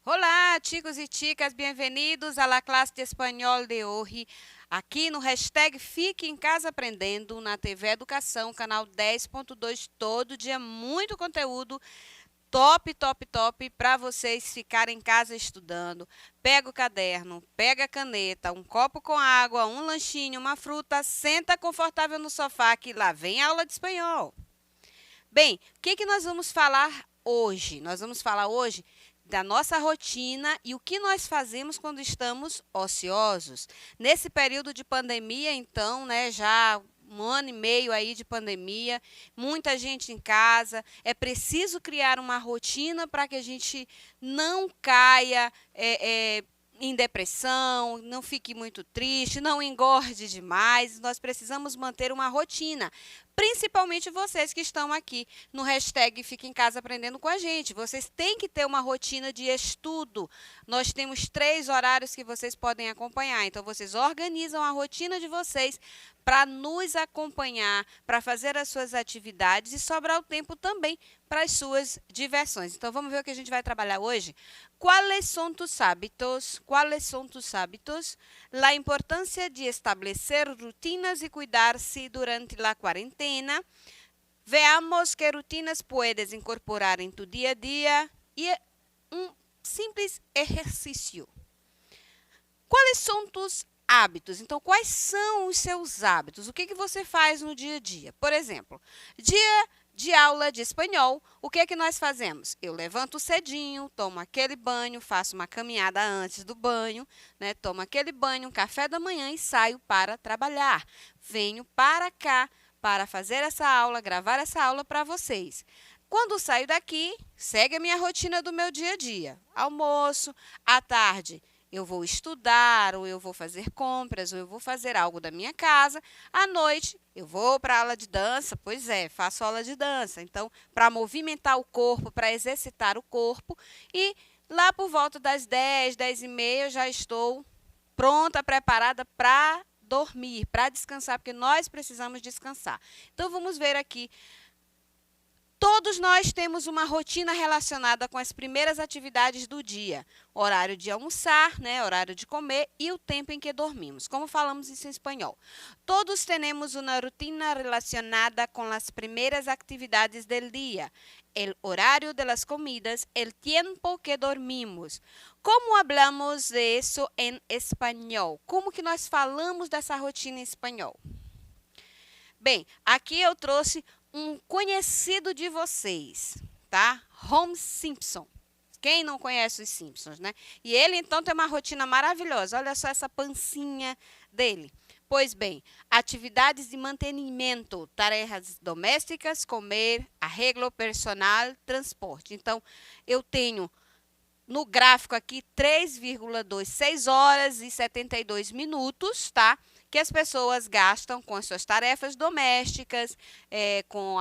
Olá, chicos e chicas, bem-vindos à la classe de espanhol de hoje, aqui no hashtag Fique em Casa Aprendendo, na TV Educação, canal 10.2, todo dia, muito conteúdo, top, top, top, para vocês ficarem em casa estudando. Pega o caderno, pega a caneta, um copo com água, um lanchinho, uma fruta, senta confortável no sofá, que lá vem a aula de espanhol. Bem, o que nós vamos falar hoje? Nós vamos falar hoje da nossa rotina e o que nós fazemos quando estamos ociosos. Nesse período de pandemia, então, né, já 1 ano e meio aí de pandemia, muita gente em casa, é preciso criar uma rotina para que a gente não caia em depressão, não fique muito triste, não engorde demais. Nós precisamos manter uma rotina. Principalmente vocês que estão aqui no hashtag Fique em Casa Aprendendo com a gente. Vocês têm que ter uma rotina de estudo. Nós temos 3 horários que vocês podem acompanhar. Então, vocês organizam a rotina de vocês para nos acompanhar, para fazer as suas atividades e sobrar o tempo também para as suas diversões. Então, vamos ver o que a gente vai trabalhar hoje? ¿Cuáles son tus hábitos? ¿Cuáles son tus hábitos? La importancia de establecer rutinas y cuidarse durante la cuarentena. Veamos qué rutinas puedes incorporar en tu día a día y un simples ejercicio. ¿Cuáles son tus hábitos? Então, quais são os seus hábitos? O que você faz no dia a dia? Por exemplo, dia de aula de espanhol, o que nós fazemos? Eu levanto cedinho, tomo aquele banho, faço uma caminhada antes do banho, né? Tomo aquele banho, um café da manhã e saio para trabalhar. Venho para cá para fazer essa aula, gravar essa aula para vocês. Quando saio daqui, segue a minha rotina do meu dia a dia. Almoço, à tarde, eu vou estudar, ou eu vou fazer compras, ou eu vou fazer algo da minha casa. À noite, eu vou para a aula de dança. Pois é, faço aula de dança. Então, para movimentar o corpo, para exercitar o corpo. E lá por volta das 10, 10h30, eu já estou pronta, preparada para dormir, para descansar, porque nós precisamos descansar. Então, vamos ver aqui. Todos nós temos uma rotina relacionada com as primeiras atividades do dia. Horário de almoçar, né, horário de comer e o tempo em que dormimos. Como falamos isso em espanhol? Todos temos uma rotina relacionada com as primeiras atividades do dia. El horário de las comidas, el tiempo que dormimos. Como hablamos de eso em espanhol? Como que nós falamos dessa rotina em espanhol? Bem, aqui eu trouxe um conhecido de vocês, tá? Homer Simpson. Quem não conhece os Simpsons, né? E ele, então, tem uma rotina maravilhosa. Olha só essa pancinha dele. Pois bem, atividades de mantenimento, tarefas domésticas, comer, arreglo personal, transporte. Então, eu tenho no gráfico aqui 3,2, 6 horas e 72 minutos, tá? Que as pessoas gastam com as suas tarefas domésticas, com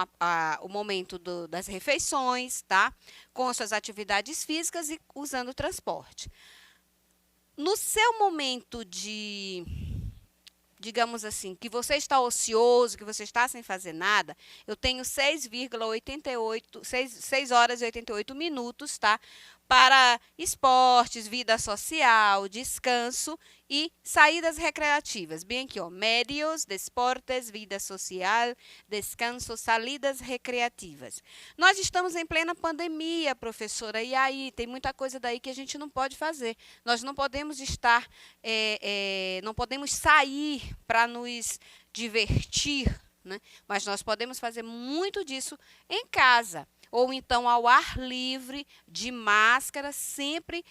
o momento das refeições, tá? Com as suas atividades físicas e usando o transporte. No seu momento de, digamos assim, que você está ocioso, que você está sem fazer nada, eu tenho 6 horas e 88 minutos, tá? Para esportes, vida social, descanso e saídas recreativas. Bem aqui, ó, médios, desportes, vida social, descanso, saídas recreativas. Nós estamos em plena pandemia, professora, e aí tem muita coisa daí que a gente não pode fazer. Nós não podemos estar, não podemos sair para nos divertir, né? Mas nós podemos fazer muito disso em casa. Ou então ao ar livre, de máscara, sempre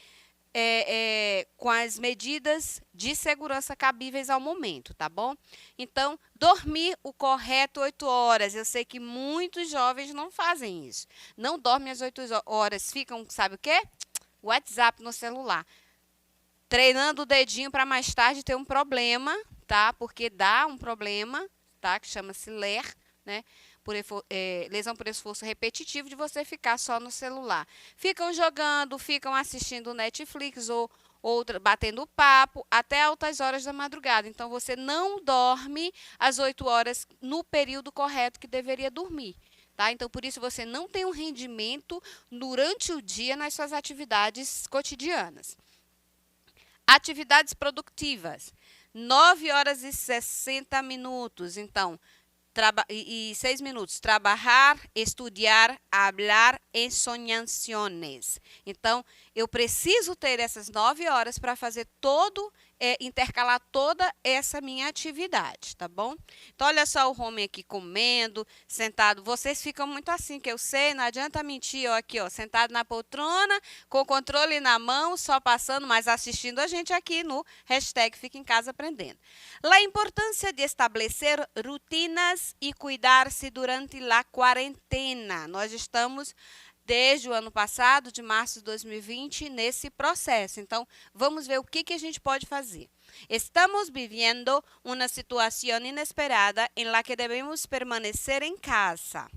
com as medidas de segurança cabíveis ao momento, tá bom? Então, dormir o correto 8 horas. Eu sei que muitos jovens não fazem isso. Não dormem às 8 horas, ficam, sabe o quê? WhatsApp no celular. Treinando o dedinho para mais tarde ter um problema, tá? Porque dá um problema, tá? Que chama-se LER, né? Lesão por esforço repetitivo, de você ficar só no celular. Ficam jogando, ficam assistindo Netflix ou outra batendo papo até altas horas da madrugada. Então, você não dorme às 8 horas no período correto que deveria dormir. Tá? Então, por isso, você não tem um rendimento durante o dia nas suas atividades cotidianas. Atividades produtivas. 9 horas e 60 minutos. Então, 6 minutos. Trabalhar, estudar, hablar, ensoñaciones. Então, eu preciso ter essas 9 horas para fazer intercalar toda essa minha atividade, tá bom? Então, olha só o homem aqui comendo, sentado. Vocês ficam muito assim, que eu sei, não adianta mentir, ó, aqui, ó, sentado na poltrona, com o controle na mão, só passando, mas assistindo a gente aqui no hashtag Fica em Casa Aprendendo. A importância de estabelecer rotinas e cuidar-se durante a quarentena. Nós estamos desde o ano passado, de março de 2020, nesse processo. Então, vamos ver o que a gente pode fazer. Estamos vivendo uma situação inesperada em la que devemos permanecer em casa,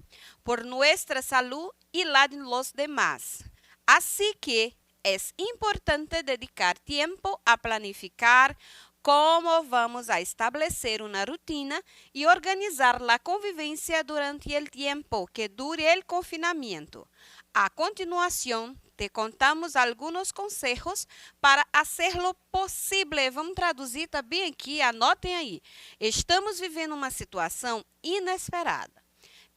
por nossa saúde e la de los demás. Así que é importante dedicar tempo a planificar como vamos a establecer uma rotina e organizar a convivência durante o tempo que dure o confinamento. A continuação, te contamos alguns conselhos para hacerlo possível. Vamos traduzir também aqui, anotem aí. Estamos vivendo uma situação inesperada,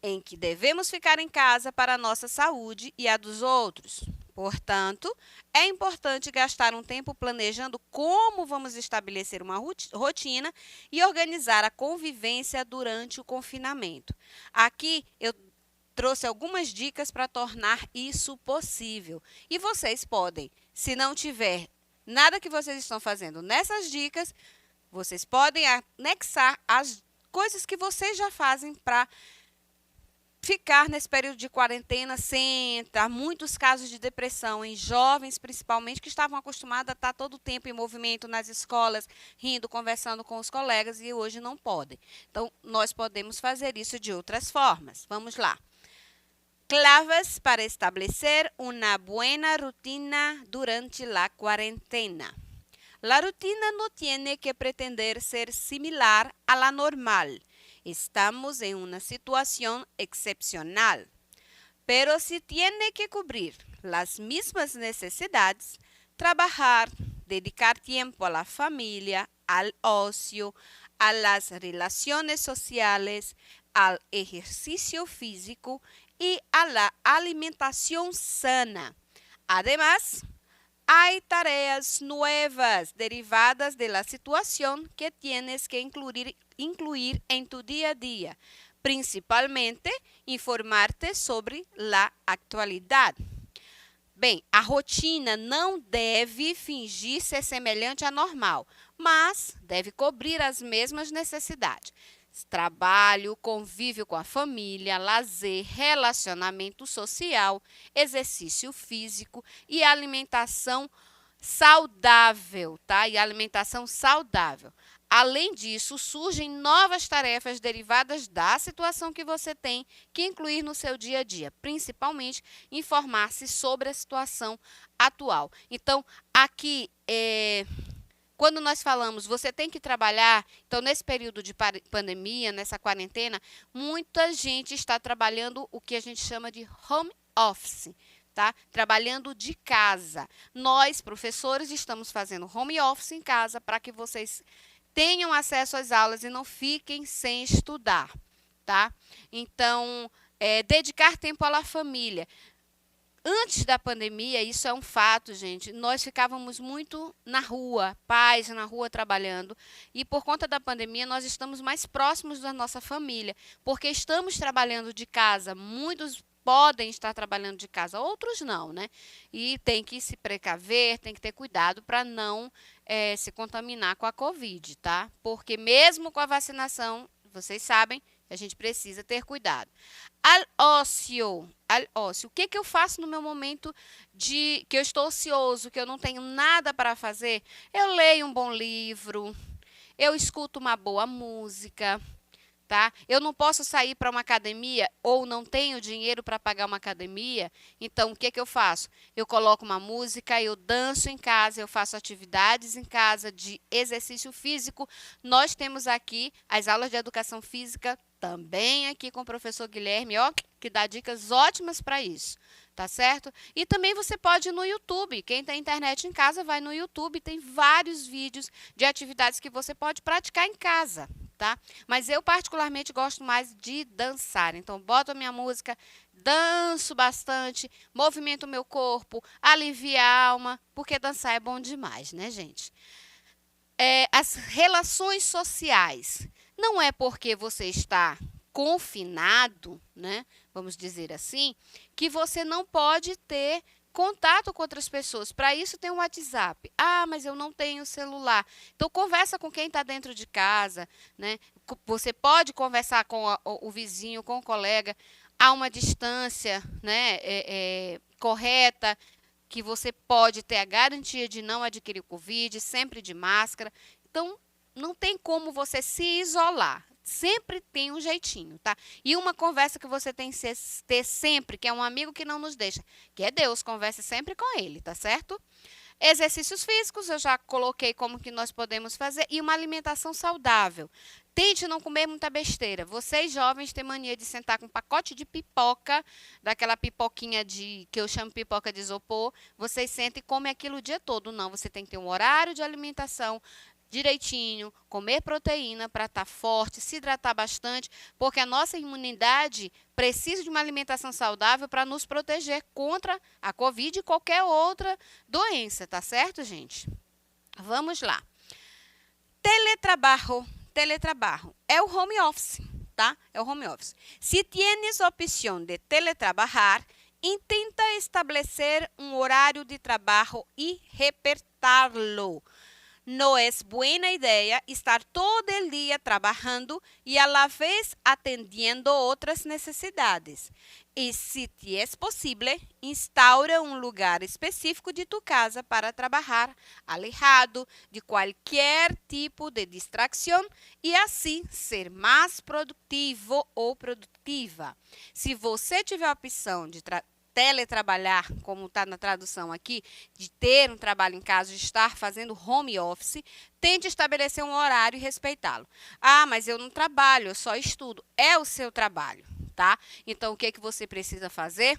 em que devemos ficar em casa para a nossa saúde e a dos outros. Portanto, é importante gastar um tempo planejando como vamos estabelecer uma rotina e organizar a convivência durante o confinamento. Aqui eu trouxe algumas dicas para tornar isso possível. E vocês podem, se não tiver nada que vocês estão fazendo nessas dicas, vocês podem anexar as coisas que vocês já fazem para ficar nesse período de quarentena sem entrar muitos casos de depressão em jovens, principalmente, que estavam acostumados a estar todo o tempo em movimento nas escolas, rindo, conversando com os colegas e hoje não podem. Então, nós podemos fazer isso de outras formas. Vamos lá. Claves para establecer uma buena rutina durante la cuarentena. La rutina no tiene que pretender ser similar a la normal. Estamos en una situación excepcional, pero si tiene que cubrir las mismas necesidades, trabajar, dedicar tiempo a la familia, al ocio, a las relaciones sociales, al ejercicio físico y a la alimentación sana. Además, hay tareas nuevas derivadas de la situación que tienes que incluir en tu día a día, principalmente informarte sobre la actualidad. Bem, a rotina não deve fingir ser semelhante à normal, mas deve cobrir as mesmas necessidades. Trabalho, convívio com a família, lazer, relacionamento social, exercício físico e alimentação saudável, tá? E alimentação saudável. Além disso, surgem novas tarefas derivadas da situação que você tem que incluir no seu dia a dia, principalmente informar-se sobre a situação atual. Então, aqui quando nós falamos, você tem que trabalhar, então nesse período de pandemia, nessa quarentena, muita gente está trabalhando o que a gente chama de home office, tá? Trabalhando de casa. Nós, professores, estamos fazendo home office em casa para que vocês tenham acesso às aulas e não fiquem sem estudar, tá? Então, dedicar tempo à família. Antes da pandemia, isso é um fato, gente, nós ficávamos muito na rua, pais na rua trabalhando, e por conta da pandemia nós estamos mais próximos da nossa família, porque estamos trabalhando de casa, muitos podem estar trabalhando de casa, outros não, né? E tem que se precaver, tem que ter cuidado para não se contaminar com a Covid, tá? Porque mesmo com a vacinação, vocês sabem, a gente precisa ter cuidado. Al ócio. O que eu faço no meu momento que eu estou ocioso, que eu não tenho nada para fazer? Eu leio um bom livro, eu escuto uma boa música, tá? Eu não posso sair para uma academia ou não tenho dinheiro para pagar uma academia, então o que que eu faço? Eu coloco uma música, eu danço em casa, eu faço atividades em casa de exercício físico. Nós temos aqui as aulas de educação física também aqui com o professor Guilherme, ó, que dá dicas ótimas para isso. Tá certo? E também você pode ir no YouTube. Quem tem internet em casa vai no YouTube, tem vários vídeos de atividades que você pode praticar em casa, tá? Mas eu particularmente gosto mais de dançar. Então boto a minha música, danço bastante, movimento o meu corpo, alivia a alma, porque dançar é bom demais, né, gente? As relações sociais. Não é porque você está confinado, né, vamos dizer assim, que você não pode ter contato com outras pessoas. Para isso tem o WhatsApp. Ah, mas eu não tenho celular. Então conversa com quem está dentro de casa, né? Você pode conversar com o vizinho, com o colega a uma distância, né, correta, que você pode ter a garantia de não adquirir o Covid, sempre de máscara. Então, não tem como você se isolar. Sempre tem um jeitinho, tá? E uma conversa que você tem que ter sempre, que é um amigo que não nos deixa, que é Deus, converse sempre com ele, tá certo? Exercícios físicos, eu já coloquei como que nós podemos fazer, e uma alimentação saudável. Tente não comer muita besteira. Vocês jovens têm mania de sentar com um pacote de pipoca, daquela pipoquinha que eu chamo pipoca de isopor. Vocês sentem e comem aquilo o dia todo. Não, você tem que ter um horário de alimentação direitinho, comer proteína para estar forte, se hidratar bastante, porque a nossa imunidade precisa de uma alimentação saudável para nos proteger contra a Covid e qualquer outra doença, tá certo, gente? Vamos lá. Teletrabajo é o home office, tá? É o home office. Se tienes opção de teletrabajar, intenta estabelecer um horário de trabalho e repertarlo. No es buena idea estar todo el día trabajando y a la vez atendiendo otras necesidades. Y si te es posible, instaura un lugar específico de tu casa para trabajar, alejado de cualquier tipo de distracción y así ser mais produtivo ou produtiva. Se você tiver a opção de teletrabalhar, como está na tradução aqui, de ter um trabalho em casa, de estar fazendo home office, tente estabelecer um horário e respeitá-lo. Ah, mas eu não trabalho, eu só estudo. É o seu trabalho, tá? Então, o que que você precisa fazer?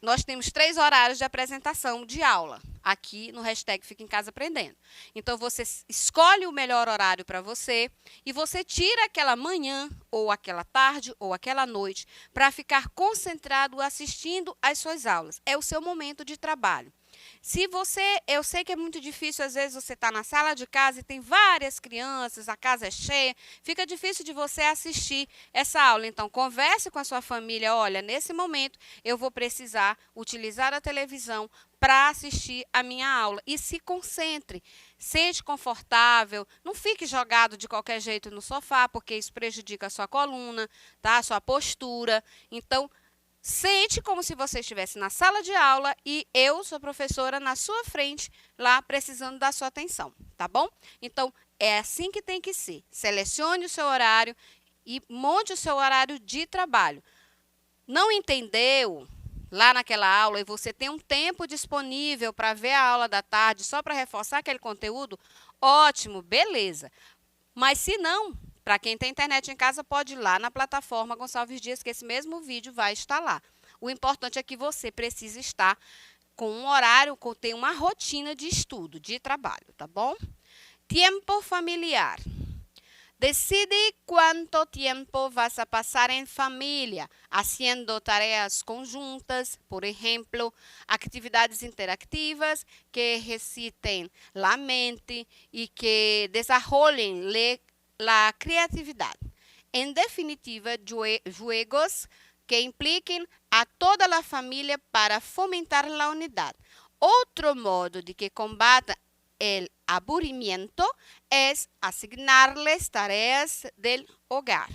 Nós temos 3 horários de apresentação de aula aqui no hashtag Fica em Casa Aprendendo. Então, você escolhe o melhor horário para você e você tira aquela manhã, ou aquela tarde, ou aquela noite, para ficar concentrado assistindo às suas aulas. É o seu momento de trabalho. Eu sei que é muito difícil, às vezes você está na sala de casa e tem várias crianças, a casa é cheia, fica difícil de você assistir essa aula. Então, converse com a sua família, olha, nesse momento eu vou precisar utilizar a televisão para assistir a minha aula. E se concentre, sente confortável, não fique jogado de qualquer jeito no sofá, porque isso prejudica a sua coluna, tá? A sua postura. Então, sente como se você estivesse na sala de aula e eu, sua professora, na sua frente, lá precisando da sua atenção, tá bom? Então, é assim que tem que ser. Selecione o seu horário e monte o seu horário de trabalho. Não entendeu lá naquela aula e você tem um tempo disponível para ver a aula da tarde só para reforçar aquele conteúdo? Ótimo, beleza. Mas se não, para quem tem internet em casa, pode ir lá na plataforma Gonçalves Dias, que esse mesmo vídeo vai estar lá. O importante é que você precisa estar com um horário, ter uma rotina de estudo, de trabalho, tá bom? Tempo familiar. Decide cuánto tiempo vas a pasar en familia, haciendo tareas conjuntas, por ejemplo, actividades interactivas que ejerciten la mente y que desarrollen la creatividad. En definitiva, juegos que impliquen a toda la familia para fomentar la unidad. Otro modo de que combata el aburrimiento es asignarles tareas del hogar,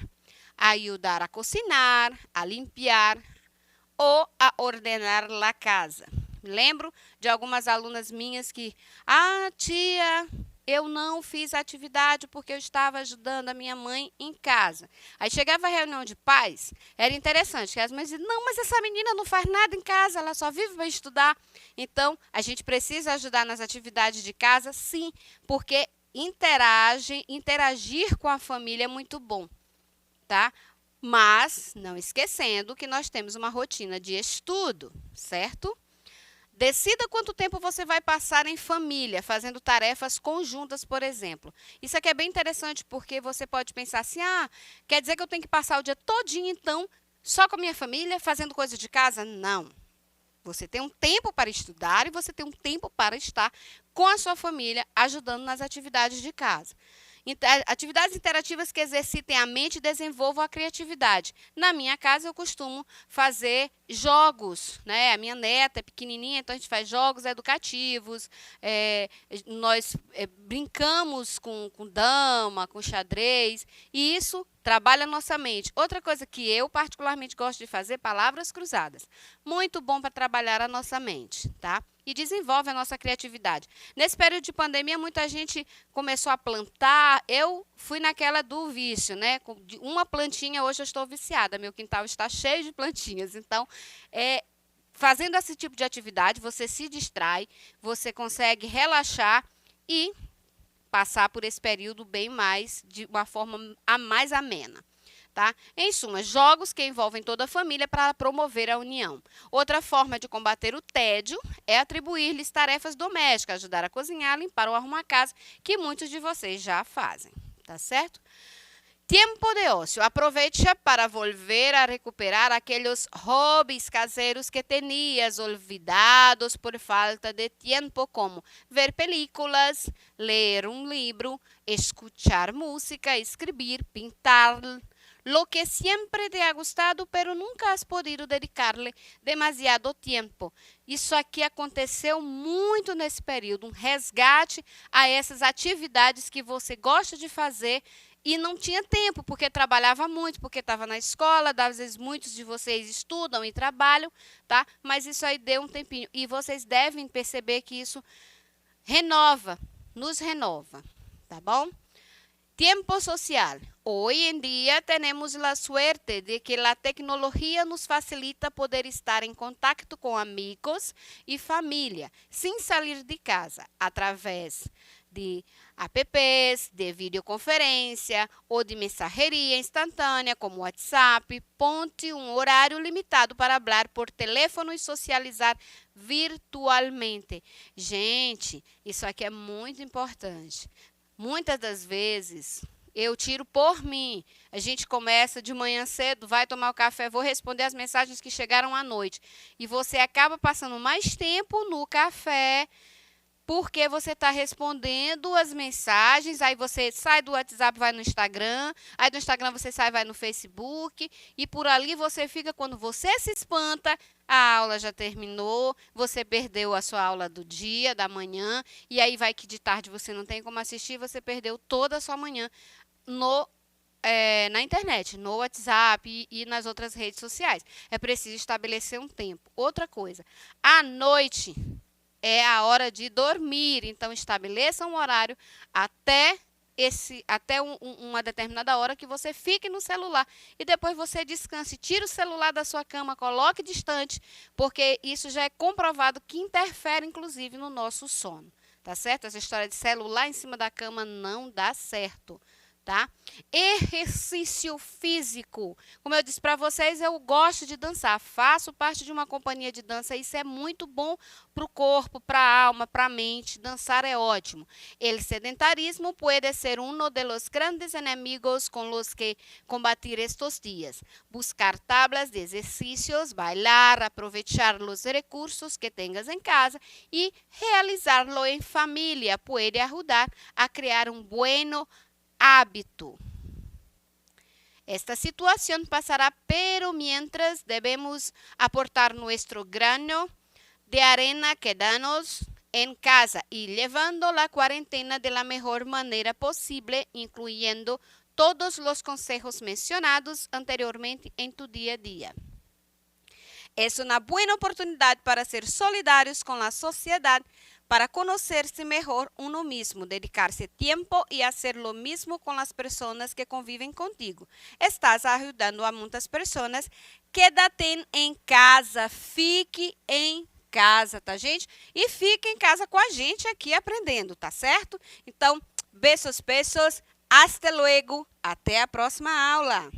ayudar a cocinar, a limpiar ou a ordenar la casa. Lembro de algumas alunas minhas que, tia, eu não fiz atividade porque eu estava ajudando a minha mãe em casa. Aí chegava a reunião de pais, era interessante, que as mães diziam, não, mas essa menina não faz nada em casa, ela só vive para estudar. Então, a gente precisa ajudar nas atividades de casa, sim, porque interagir com a família é muito bom, tá? Mas, não esquecendo que nós temos uma rotina de estudo, certo? Decida quanto tempo você vai passar em família, fazendo tarefas conjuntas, por exemplo. Isso aqui é bem interessante porque você pode pensar assim, quer dizer que eu tenho que passar o dia todinho, então, só com a minha família, fazendo coisas de casa? Não. Você tem um tempo para estudar e você tem um tempo para estar com a sua família, ajudando nas atividades de casa. Atividades interativas que exercitem a mente e desenvolvam a criatividade. Na minha casa, eu costumo fazer jogos, né? A minha neta é pequenininha, então a gente faz jogos educativos, nós brincamos com dama, com xadrez, e isso trabalha a nossa mente. Outra coisa que eu particularmente gosto de fazer, palavras cruzadas. Muito bom para trabalhar a nossa mente, tá? E desenvolve a nossa criatividade. Nesse período de pandemia, muita gente começou a plantar. Eu fui naquela do vício, né? Com uma plantinha, hoje eu estou viciada. Meu quintal está cheio de plantinhas. Então, fazendo esse tipo de atividade, você se distrai, você consegue relaxar e passar por esse período bem mais, de uma forma mais amena. Tá? Em suma, jogos que envolvem toda a família para promover a união. Outra forma de combater o tédio é atribuir-lhes tarefas domésticas, ajudar a cozinhar, limpar ou arrumar a casa, que muitos de vocês já fazem, tá certo? Tempo de ócio. Aproveite para volver a recuperar aqueles hobbies caseiros que tenías olvidados por falta de tempo, como ver películas, ler um livro, escuchar música, escrever, pintar, lo que siempre te ha gustado, pero nunca has podido dedicar-lhe demasiado tempo. Isso aqui aconteceu muito nesse período, um resgate a essas atividades que você gosta de fazer e não tinha tempo, porque trabalhava muito, porque estava na escola, às vezes muitos de vocês estudam e trabalham, tá? Mas isso aí deu um tempinho. E vocês devem perceber que isso nos renova, tá bom? Tiempo social. Hoy en día tenemos la suerte de que la tecnología nos facilita poder estar em contato com amigos e família, sem sair de casa, através de apps, de videoconferência ou de mensageria instantânea, como WhatsApp. Ponte um horário limitado para falar por telefone e socializar virtualmente. Gente, isso aqui é muito importante. Muitas das vezes, eu tiro por mim. A gente começa de manhã cedo, vai tomar o café, vou responder as mensagens que chegaram à noite. E você acaba passando mais tempo no café, porque você está respondendo as mensagens, aí você sai do WhatsApp, vai no Instagram, aí do Instagram você sai, vai no Facebook, e por ali você fica, quando você se espanta, a aula já terminou, você perdeu a sua aula do dia, da manhã, e aí vai que de tarde você não tem como assistir, você perdeu toda a sua manhã na internet, no WhatsApp e nas outras redes sociais. É preciso estabelecer um tempo. Outra coisa, à noite é a hora de dormir, então estabeleça um horário até uma determinada hora que você fique no celular e depois você descanse, tire o celular da sua cama, coloque distante, porque isso já é comprovado que interfere inclusive no nosso sono, tá certo? Essa história de celular em cima da cama não dá certo. Tá? Exercício físico. Como eu disse para vocês, eu gosto de dançar, faço parte de uma companhia de dança, isso é muito bom para o corpo, para a alma, para a mente, dançar é ótimo. El sedentarismo puede ser uno de los grandes enemigos con los que combatir estos días. Buscar tablas de ejercicios, bailar, aprovechar los recursos que tengas en casa y realizarlo en familia puede ayudar a crear un bueno hábito. Esta situación pasará, pero mientras debemos aportar nuestro grano de arena quedándonos en casa y llevando la cuarentena de la mejor manera posible, incluyendo todos los consejos mencionados anteriormente en tu día a día. Es una buena oportunidad para ser solidarios con la sociedad, para conocerse mejor uno mismo, dedicarse tiempo y hacer lo mismo con las personas que conviven contigo. Estás ajudando a muitas pessoas. Quédate em casa, fique em casa, tá, gente? E fique em casa com a gente aqui aprendendo, tá certo? Então, beijos, hasta luego, até a próxima aula.